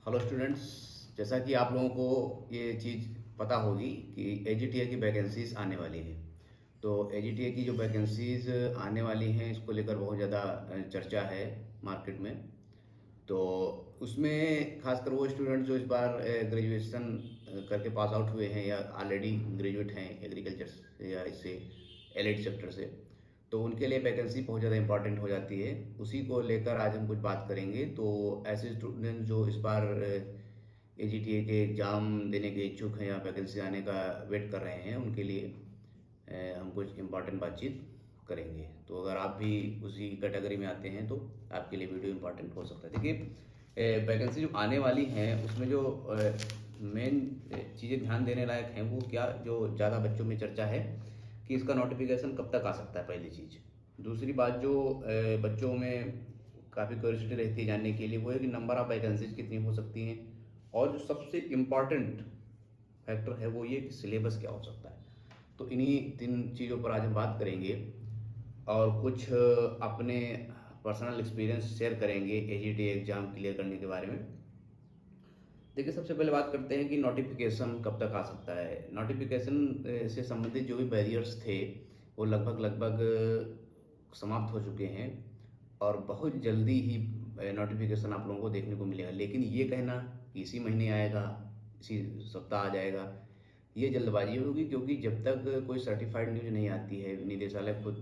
Hello students. जैसा कि आप लोगों को ये चीज़ पता होगी कि एजीटीए की वैकेंसीज आने वाली है। तो एजीटीए की जो वैकेंसीज आने वाली हैं इसको लेकर बहुत ज़्यादा चर्चा है मार्केट में। तो उसमें खासकर वो स्टूडेंट जो इस बार ग्रेजुएशन करके पास आउट हुए हैं या ऑलरेडी ग्रेजुएट हैं एग्रीकल्चर से या इससे एलाइड सेक्टर से, तो उनके लिए वैकेंसी बहुत ज़्यादा इंपॉर्टेंट हो जाती है। उसी को लेकर आज हम कुछ बात करेंगे। तो ऐसे स्टूडेंट जो इस बार एजीटीए के एग्ज़ाम देने के इच्छुक हैं या वैकेंसी आने का वेट कर रहे हैं उनके लिए हम कुछ इम्पॉर्टेंट बातचीत करेंगे। तो अगर आप भी उसी कैटेगरी में आते हैं तो आपके लिए वीडियो इम्पॉर्टेंट हो सकता है। देखिए, वैकेंसी जो आने वाली हैं उसमें जो मेन चीज़ें ध्यान देने लायक हैं वो क्या, जो ज़्यादा बच्चों में चर्चा है कि इसका नोटिफिकेशन कब तक आ सकता है, पहली चीज़। दूसरी बात जो बच्चों में काफ़ी क्यूरियोसिटी रहती है जानने के लिए वो है कि नंबर ऑफ़ वैकेंसीज कितनी हो सकती हैं, और जो सबसे इम्पॉर्टेंट फैक्टर है वो ये कि सिलेबस क्या हो सकता है। तो इन्हीं तीन चीज़ों पर आज हम बात करेंगे और कुछ अपने पर्सनल एक्सपीरियंस शेयर करेंगे एजीटी एग्ज़ाम क्लियर करने के बारे में। देखिए, सबसे पहले बात करते हैं कि नोटिफिकेशन कब तक आ सकता है। नोटिफिकेशन से संबंधित जो भी बैरियर्स थे वो लगभग समाप्त हो चुके हैं और बहुत जल्दी ही नोटिफिकेशन आप लोगों को देखने को मिलेगा। लेकिन ये कहना कि इसी महीने आएगा, इसी सप्ताह आ जाएगा, ये जल्दबाजी होगी, क्योंकि जब तक कोई सर्टिफाइड न्यूज़ नहीं आती है, निदेशालय खुद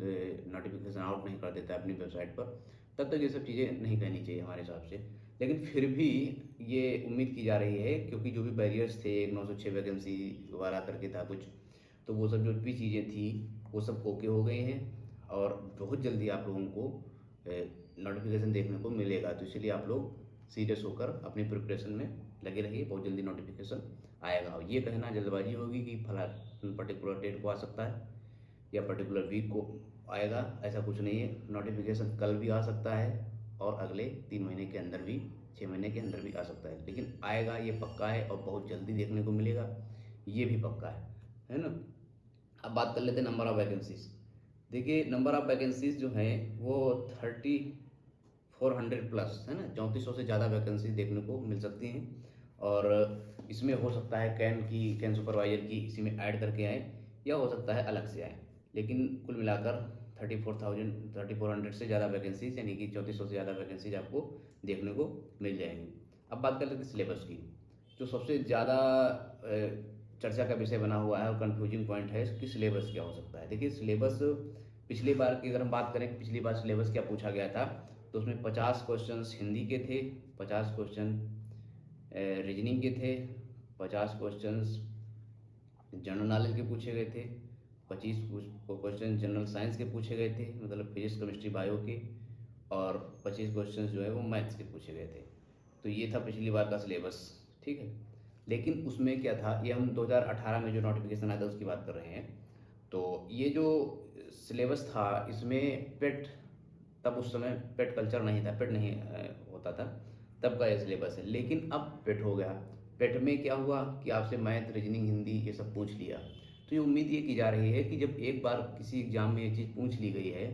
नोटिफिकेशन आउट नहीं कर देता है अपनी वेबसाइट पर, तब तक ये सब चीज़ें नहीं कहनी चाहिए हमारे हिसाब से। लेकिन फिर भी ये उम्मीद की जा रही है, क्योंकि जो भी बैरियर्स थे, एक 906 वैकेंसी वाला करके था कुछ, तो वो सब जो भी चीज़ें थी वो सब ओके हो गई हैं और बहुत जल्दी आप लोगों को नोटिफिकेशन देखने को मिलेगा। तो इसलिए आप लोग सीरियस होकर अपनी प्रिपरेशन में लगे रहिए, बहुत जल्दी नोटिफिकेशन आएगा। और ये कहना जल्दबाजी होगी कि फला पर्टिकुलर डेट को आ सकता है या पर्टिकुलर वीक को आएगा, ऐसा कुछ नहीं है। नोटिफिकेशन कल भी आ सकता है और अगले 3 महीने के अंदर भी, 6 महीने के अंदर भी आ सकता है, लेकिन आएगा ये पक्का है और बहुत जल्दी देखने को मिलेगा, ये भी पक्का है ना। अब बात कर लेते हैं नंबर ऑफ़ वैकेंसीज। देखिए, नंबर ऑफ़ वैकेंसीज जो हैं वो 3400 प्लस है ना, 3400 से ज़्यादा वैकेंसी देखने को मिल सकती हैं। और इसमें हो सकता है कैन सुपरवाइजर की इसी में ऐड करके आए, या हो सकता है अलग से आए। लेकिन कुल मिलाकर 3400 से ज़्यादा वैकेंसीज, यानी कि 3400 से ज़्यादा वैकेंसीज आपको देखने को मिल जाएंगी। अब बात कर लेते हैं सिलेबस की। जो सबसे ज़्यादा चर्चा का विषय बना हुआ है और कंफ्यूजिंग पॉइंट है कि सिलेबस क्या हो सकता है। देखिए, सिलेबस पिछली बार की अगर हम बात करें कि पिछली बार सिलेबस क्या पूछा गया था, तो उसमें 50 क्वेश्चंस हिंदी के थे, 50 क्वेश्चन रीजनिंग के थे, 50 क्वेश्चंस जनरल नॉलेज के पूछे गए थे, 25 क्वेश्चन जनरल साइंस के पूछे गए थे, मतलब फिजिक्स केमिस्ट्री बायो के, और 25 क्वेश्चंस जो है वो मैथ्स के पूछे गए थे। तो ये था पिछली बार का सिलेबस, ठीक है। लेकिन उसमें क्या था, ये हम 2018 में जो नोटिफिकेशन आया था उसकी बात कर रहे हैं। तो ये जो सिलेबस था इसमें पेट, तब उस समय पेट कल्चर नहीं था, पेट नहीं होता था, तब का ये सिलेबस है। लेकिन अब पेट हो गया। पेट में क्या हुआ कि आपसे मैथ, रीजनिंग, हिंदी ये सब पूछ लिया। तो ये उम्मीद ये की जा रही है कि जब एक बार किसी एग्जाम में ये चीज़ पूछ ली गई है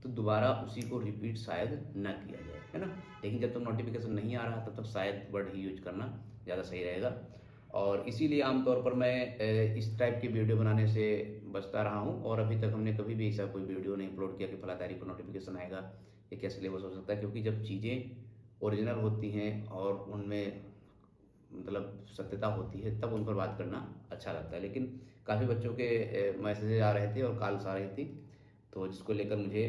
तो दोबारा उसी को रिपीट शायद ना किया जाए, है ना। लेकिन जब तक नोटिफिकेशन नहीं आ रहा तब तक शायद वर्ड ही यूज करना ज़्यादा सही रहेगा। और इसीलिए आमतौर पर मैं इस टाइप की वीडियो बनाने से बचता रहा हूँ, और अभी तक हमने कभी भी ऐसा कोई वीडियो नहीं अपलोड किया कि फला तारीख को नोटिफिकेशन आएगा, ये क्या सिलेबस हो सकता है। क्योंकि जब चीज़ें ओरिजिनल होती हैं और उनमें मतलब सत्यता होती है तब उन पर बात करना अच्छा लगता है। लेकिन काफ़ी बच्चों के मैसेजेस आ रहे थे और कॉल्स आ रही थी, तो जिसको लेकर मुझे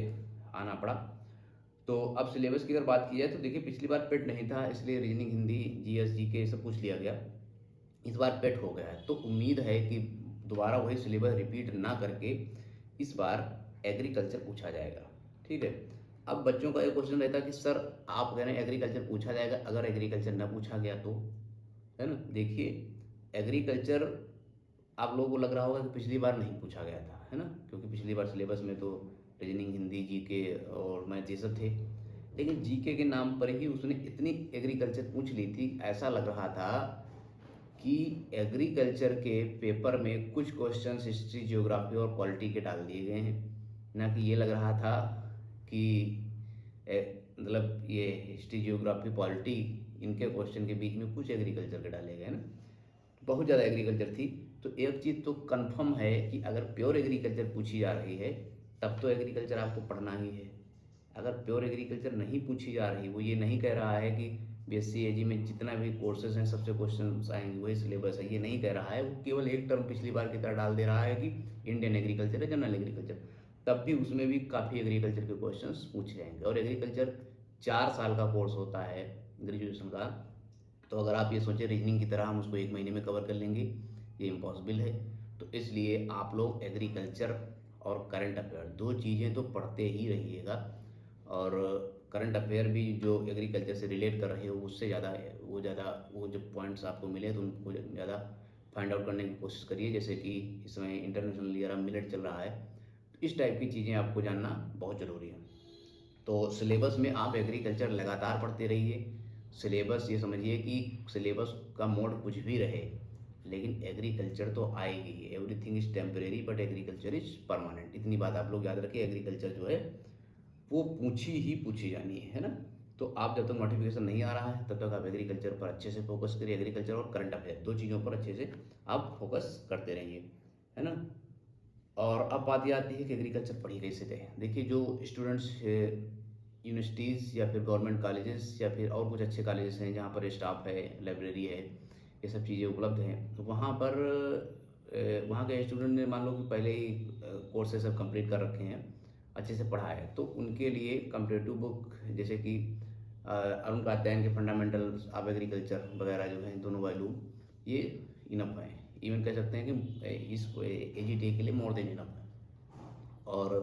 आना पड़ा। तो अब सिलेबस की अगर बात की जाए तो देखिए, पिछली बार पेट नहीं था, इसलिए रीजनिंग, हिंदी, जीएस, जीके सब पूछ लिया गया। इस बार पेट हो गया है, तो उम्मीद है कि दोबारा वही सिलेबस रिपीट ना करके इस बार एग्रीकल्चर पूछा जाएगा, ठीक है। अब बच्चों का एक क्वेश्चन रहता है कि सर आप कह रहे हैं एग्रीकल्चर पूछा जाएगा, अगर एग्रीकल्चर ना पूछा गया तो, है ना। देखिए, एग्रीकल्चर आप लोगों को लग रहा होगा कि पिछली बार नहीं पूछा गया था, है ना, क्योंकि पिछली बार सिलेबस में तो रीजनिंग, हिंदी, जीके और मैथ ये सब थे। लेकिन जीके के नाम पर ही उसने इतनी एग्रीकल्चर पूछ ली थी, ऐसा लग रहा था कि एग्रीकल्चर के पेपर में कुछ क्वेश्चंस हिस्ट्री, ज्योग्राफी और पॉलिटी के डाल दिए गए हैं, ना कि ये लग रहा था कि मतलब ये हिस्ट्री, ज्योग्राफी, पॉलिटी इनके क्वेश्चन के बीच में कुछ एग्रीकल्चर के डाले गए ना, बहुत ज़्यादा एग्रीकल्चर थी। तो एक चीज़ तो कंफर्म है कि अगर प्योर एग्रीकल्चर पूछी जा रही है तब तो एग्रीकल्चर आपको पढ़ना ही है। अगर प्योर एग्रीकल्चर नहीं पूछी जा रही, वो ये नहीं कह रहा है कि बीएससी एजी में जितना भी कोर्सेज हैं सबसे क्वेश्चन आएंगे, वही सिलेबस है, ये नहीं कह रहा है। वो केवल एक टर्म पिछली बार की तरह डाल दे रहा है कि इंडियन एग्रीकल्चर है, जनरल एग्रीकल्चर। तब भी उसमें भी काफ़ी एग्रीकल्चर के क्वेश्चन पूछे जाएंगे। और एग्रीकल्चर 4 साल का कोर्स होता है ग्रेजुएशन का। तो अगर आप ये सोचें रीजनिंग की तरह हम उसको 1 महीने में कवर कर लेंगे, ये इम्पॉसिबल है। तो इसलिए आप लोग एग्रीकल्चर और करंट अफेयर 2 चीज़ें तो पढ़ते ही रहिएगा। और करंट अफेयर भी जो एग्रीकल्चर से रिलेट कर रहे हो उससे ज़्यादा वो जो पॉइंट्स आपको मिले तो उनको ज़्यादा फाइंड आउट करने की कोशिश करिए। जैसे कि इस समय इंटरनेशनल ईयर ऑफ मिलेट चल रहा है, तो इस टाइप की चीज़ें आपको जानना बहुत ज़रूरी है। तो सिलेबस में आप एग्रीकल्चर लगातार पढ़ते रहिए। सिलेबस ये समझिए कि सिलेबस का मोड कुछ भी रहे, लेकिन एग्रीकल्चर तो आएगी। Everything is temporary but agriculture is permanent. इतनी बात आप लोग याद रखिए। एग्रीकल्चर जो है वो पूछी ही पूछी जानी है ना। तो आप जब तक नोटिफिकेशन नहीं आ रहा है तब तक आप एग्रीकल्चर पर अच्छे से फोकस करिए। एग्रीकल्चर और करंट अफेयर 2 चीज़ों पर अच्छे से आप फोकस करते रहिए, है ना। और अब बात ये आती है कि एग्रीकल्चर पढ़ी कैसे जाए। देखिए, जो स्टूडेंट्स यूनिवर्सिटीज़ या फिर गवर्नमेंट कॉलेजेस या फिर और कुछ अच्छे कॉलेजेस हैं जहाँ पर स्टाफ है, लाइब्रेरी है, ये सब चीज़ें उपलब्ध हैं, तो वहाँ पर वहाँ के स्टूडेंट ने मान लो कि पहले ही कोर्सेज सब कंप्लीट कर रखे हैं, अच्छे से पढ़ा है, तो उनके लिए कंपरेटिव बुक जैसे कि अरुण कात्यायन के फंडामेंटल्स ऑफ एग्रीकल्चर वगैरह जो हैं, दोनों वॉल्यूम, ये इनफ है। इवन कह सकते हैं कि इस एजीटी के लिए मोर देन इनफ है। और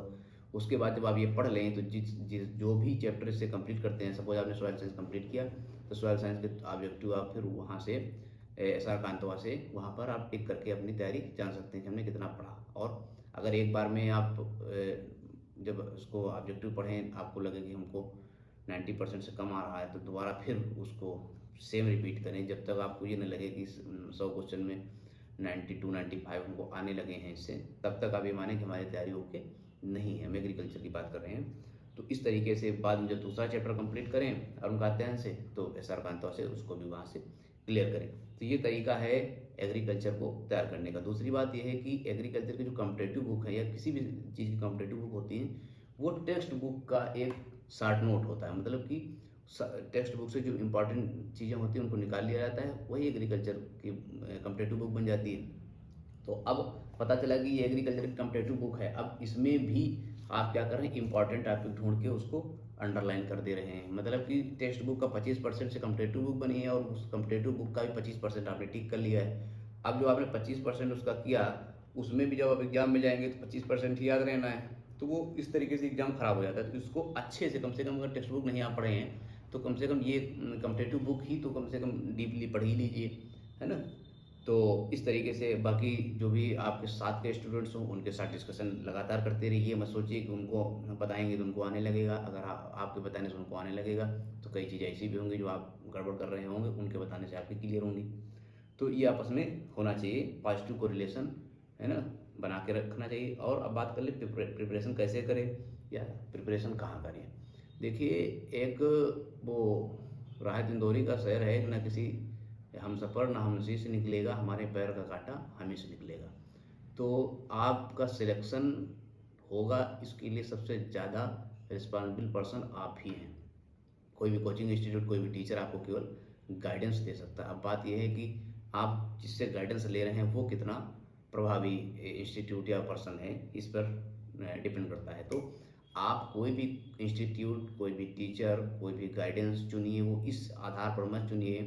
उसके बाद जब आप ये पढ़ लें तो जो भी चैप्टर इससे कंप्लीट करते हैं, सपोज आपने सॉइल साइंस कंप्लीट किया तो सॉइल साइंस के ऑब्जेक्टिव आप फिर वहाँ से SR कांतवा से वहाँ पर आप टिक करके अपनी तैयारी जान सकते हैं कि हमने कितना पढ़ा। और अगर एक बार में आप जब उसको ऑब्जेक्टिव पढ़ें आपको लगे कि हमको 90% से कम आ रहा है, तो दोबारा फिर उसको सेम रिपीट करें जब तक आपको ये नहीं लगे कि 100 क्वेश्चन में 92-95 हमको आने लगे हैं इससे, तब तक आप ये माने कि हमारी तैयारी ओके नहीं है। हम एग्रीकल्चर की बात कर रहे हैं। तो इस तरीके से बाद में जब दूसरा चैप्टर कंप्लीट करें अरुण कात्यायन से, तो SR कांतवा से उसको भी वहाँ से क्लियर करें। तो ये तरीका है एग्रीकल्चर को तैयार करने का। दूसरी बात यह है कि एग्रीकल्चर की जो कॉम्पिटेटिव बुक है या किसी भी चीज़ की कॉम्पिटेटिव बुक होती है, वो टेक्स्ट बुक का एक शार्ट नोट होता है। मतलब कि टेक्स्ट बुक से जो इम्पोर्टेंट चीज़ें होती हैं उनको निकाल लिया जाता है, वही एग्रीकल्चर की कॉम्पिटेटिव बुक बन जाती है। तो अब पता चला कि ये एग्रीकल्चर की कॉम्पिटेटिव बुक है। अब इसमें भी आप क्या कर रहे हैं, इंपॉर्टेंट टॉपिक ढूंढ के उसको अंडरलाइन कर दे रहे हैं। मतलब कि टेक्स्ट बुक का 25% से कॉम्पिटेटिव बुक बनी है और उस कॉम्पिटेटिव बुक का भी 25% आपने टिक कर लिया है। अब जो आपने 25% उसका किया, उसमें भी जब आप एग्जाम में जाएंगे तो 25% ही याद रहना है, तो वो इस तरीके से एग्जाम खराब हो जाता है। तो इसको अच्छे से कम अगर टेक्स्ट बुक नहीं आप पढ़े हैं तो कम से कम ये कॉम्पिटेटिव बुक ही तो कम से कम डीपली पढ़ ही लीजिए, है ना। तो इस तरीके से बाकी जो भी आपके साथ के स्टूडेंट्स हों उनके साथ डिस्कशन लगातार करते रहिए। मत सोचिए कि उनको बताएंगे तो उनको आने लगेगा। अगर आपके बताने से उनको आने लगेगा तो कई चीज़ें ऐसी भी होंगी जो आप गड़बड़ कर रहे होंगे, उनके बताने से आपकी क्लियर होंगी। तो ये आपस में होना चाहिए, पॉजिटिव कोरिलेशन, है ना, बना के रखना चाहिए। और अब बात कर ले प्रिपरेशन कैसे करें या प्रिपरेशन कहाँ करें। देखिए, एक वो राहत इंदौरी का शेर है, न किसी हम सफ़र ना हमनसीब से निकलेगा, हमारे पैर का कांटा हमें से निकलेगा। तो आपका सिलेक्शन होगा, इसके लिए सबसे ज़्यादा रिस्पॉन्सिबल पर्सन आप ही हैं। कोई भी कोचिंग इंस्टीट्यूट, कोई भी टीचर आपको केवल गाइडेंस दे सकता है। अब बात यह है कि आप जिससे गाइडेंस ले रहे हैं वो कितना प्रभावी इंस्टीट्यूट या पर्सन है, इस पर डिपेंड करता है। तो आप कोई भी इंस्टीट्यूट, कोई भी टीचर, कोई भी गाइडेंस चुनिए, वो इस आधार पर मत चुनिए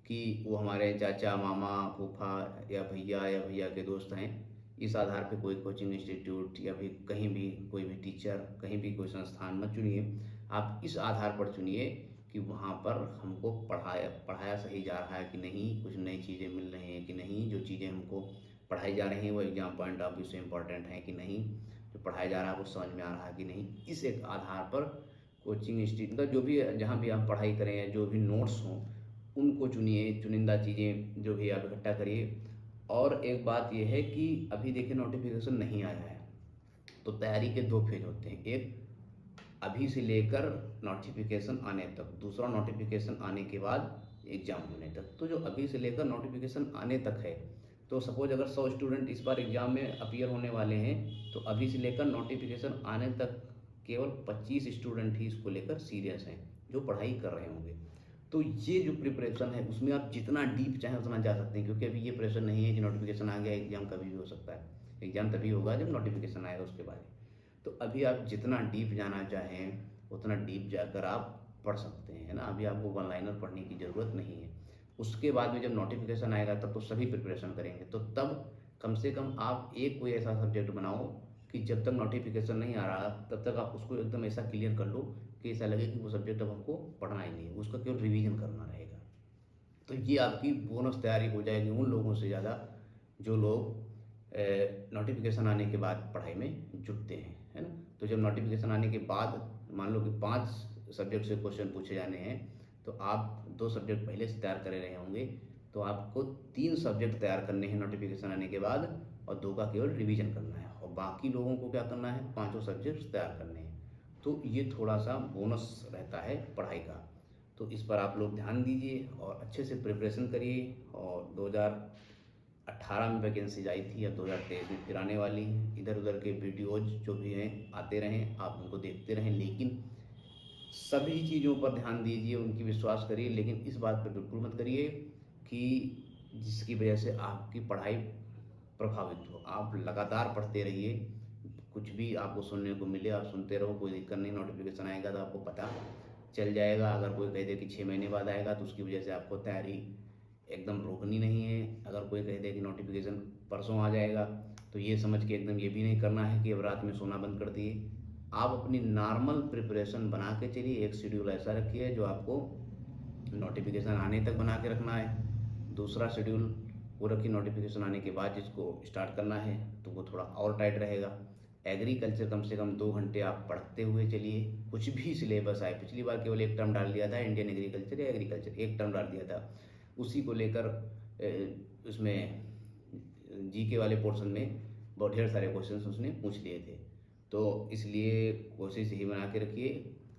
कि वो हमारे चाचा, मामा, फूफा या भैया के दोस्त हैं। इस आधार पे कोई कोचिंग इंस्टीट्यूट या भी कहीं भी कोई भी टीचर, कहीं भी कोई संस्थान मत चुनिए। आप इस आधार पर चुनिए कि वहाँ पर हमको पढ़ाया सही जा रहा है कि नहीं, कुछ नई चीज़ें मिल रही हैं कि नहीं, जो चीज़ें हमको पढ़ाई जा रही हैं वो एग्जाम पॉइंट ऑफ व्यू से इम्पोर्टेंट हैं कि नहीं, जो पढ़ाया जा रहा है वो समझ में आ रहा है कि नहीं। इस एक आधार पर कोचिंग इंस्टीट्यूट, मतलब जो भी जहाँ भी आप पढ़ाई करें या जो भी नोट्स हों उनको चुनिए, चुनिंदा चीज़ें जो भी आप इकट्ठा करिए। और एक बात यह है कि अभी देखिए नोटिफिकेशन नहीं आया है, तो तैयारी के 2 फेज होते हैं। एक अभी से लेकर नोटिफिकेशन आने तक, दूसरा नोटिफिकेशन आने के बाद एग्ज़ाम होने तक। तो जो अभी से लेकर नोटिफिकेशन आने तक है, तो सपोज अगर 100 स्टूडेंट इस बार एग्ज़ाम में अपीयर होने वाले हैं, तो अभी से लेकर नोटिफिकेशन आने तक केवल 25 स्टूडेंट ही इसको लेकर सीरियस हैं, जो पढ़ाई कर रहे होंगे। तो ये जो प्रिपरेशन है उसमें आप जितना डीप चाहें उतना जा सकते हैं, क्योंकि अभी ये प्रेशर नहीं है कि नोटिफिकेशन आ गया, एग्ज़ाम कभी भी हो सकता है। एग्ज़ाम तभी होगा जब नोटिफिकेशन आएगा उसके बाद। तो अभी आप जितना डीप जाना चाहें उतना डीप जाकर आप पढ़ सकते हैं, है ना। अभी आपको वन लाइनर पढ़ने की ज़रूरत नहीं है। उसके बाद में जब नोटिफिकेशन आएगा तब तो सभी प्रिपरेशन करेंगे, तो तब कम से कम आप एक कोई ऐसा सब्जेक्ट बनाओ कि जब तक नोटिफिकेशन नहीं आ रहा तब तक आप उसको एकदम ऐसा क्लियर कर लो कि ऐसा लगे कि वो सब्जेक्ट अब हमको पढ़ना ही नहीं है, उसका केवल रिवीजन करना रहेगा। तो ये आपकी बोनस तैयारी हो जाएगी उन लोगों से ज़्यादा जो लोग नोटिफिकेशन आने के बाद पढ़ाई में जुटते हैं, है ना। तो जब नोटिफिकेशन आने के बाद मान लो कि 5 सब्जेक्ट से क्वेश्चन पूछे जाने हैं, तो आप 2 सब्जेक्ट पहले से तैयार करे रहे होंगे, तो आपको 3 सब्जेक्ट तैयार करने हैं नोटिफिकेशन आने के बाद, और 2 का केवल रिवीजन करना है, और बाकी लोगों को क्या करना है, 5 सब्जेक्ट तैयार करने हैं। तो ये थोड़ा सा बोनस रहता है पढ़ाई का। तो इस पर आप लोग ध्यान दीजिए और अच्छे से प्रिपरेशन करिए। और 2018 में वैकेंसीज आई थी, अब 2023 में फिर आने वाली हैं। इधर उधर के वीडियोज जो भी हैं आते रहें, आप उनको देखते रहें, लेकिन सभी चीज़ों पर ध्यान दीजिए, उनकी विश्वास करिए, लेकिन इस बात पर बिल्कुल मत करिए कि जिसकी वजह से आपकी पढ़ाई प्रभावित हो। आप लगातार पढ़ते रहिए, कुछ भी आपको सुनने को मिले आप सुनते रहो, कोई दिक्कत नहीं। नोटिफिकेशन आएगा तो आपको पता चल जाएगा। अगर कोई कह दे कि 6 महीने बाद आएगा तो उसकी वजह से आपको तैयारी एकदम रोकनी नहीं है। अगर कोई कह दे कि नोटिफिकेशन परसों आ जाएगा, तो ये समझ के एकदम ये भी नहीं करना है कि अब रात में सोना बंद कर दिए। आप अपनी नॉर्मल प्रिपरेशन बना के चलिए, एक शेड्यूल ऐसा रखिए जो आपको नोटिफिकेशन आने तक बना के रखना है। दूसरा शेड्यूल वो रखिए नोटिफिकेशन आने के बाद जिसको स्टार्ट करना है, तो वो थोड़ा और टाइट रहेगा। एग्रीकल्चर कम से कम 2 घंटे आप पढ़ते हुए चलिए, कुछ भी सिलेबस आए। पिछली बार केवल एक टर्म डाल दिया था, इंडियन एग्रीकल्चर या एग्रीकल्चर, एक टर्म डाल दिया था। उसी को लेकर उसमें जीके वाले पोर्शन में बहुत ढेर सारे क्वेश्चंस उसने पूछ लिए थे। तो इसलिए कोशिश यही बना के रखिए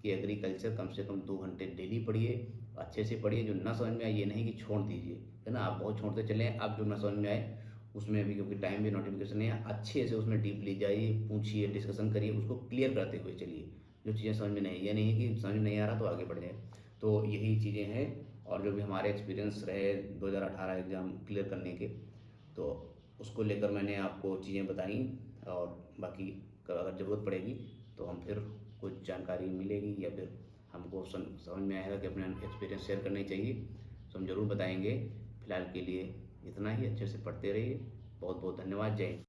कि एग्रीकल्चर कम से कम 2 घंटे डेली पढ़िए, अच्छे से पढ़िए। जो ना समझ में आए ये नहीं कि छोड़ दीजिए, है ना। आप बहुत छोड़ते चले, आप जो ना समझ में आए उसमें भी, क्योंकि टाइम भी नोटिफिकेशन नहीं है, अच्छे से उसमें डीपली जाइए, पूछिए, डिस्कशन करिए, उसको क्लियर करते हुए चलिए। जो चीज़ें समझ में नहीं, ये नहीं है कि समझ में नहीं आ रहा तो आगे बढ़ जाए। तो यही चीज़ें हैं, और जो भी हमारे एक्सपीरियंस रहे 2018 एग्ज़ाम क्लियर करने के, तो उसको लेकर मैंने आपको चीज़ें बताई। और बाकी अगर ज़रूरत पड़ेगी तो हम फिर कुछ जानकारी मिलेगी या फिर हमको समझ में आएगा कि अपना एक्सपीरियंस शेयर करने चाहिए, तो हम ज़रूर बताएंगे। फिलहाल के लिए इतना ही, अच्छे से पढ़ते रहिए। बहुत बहुत धन्यवाद। जय हिंद।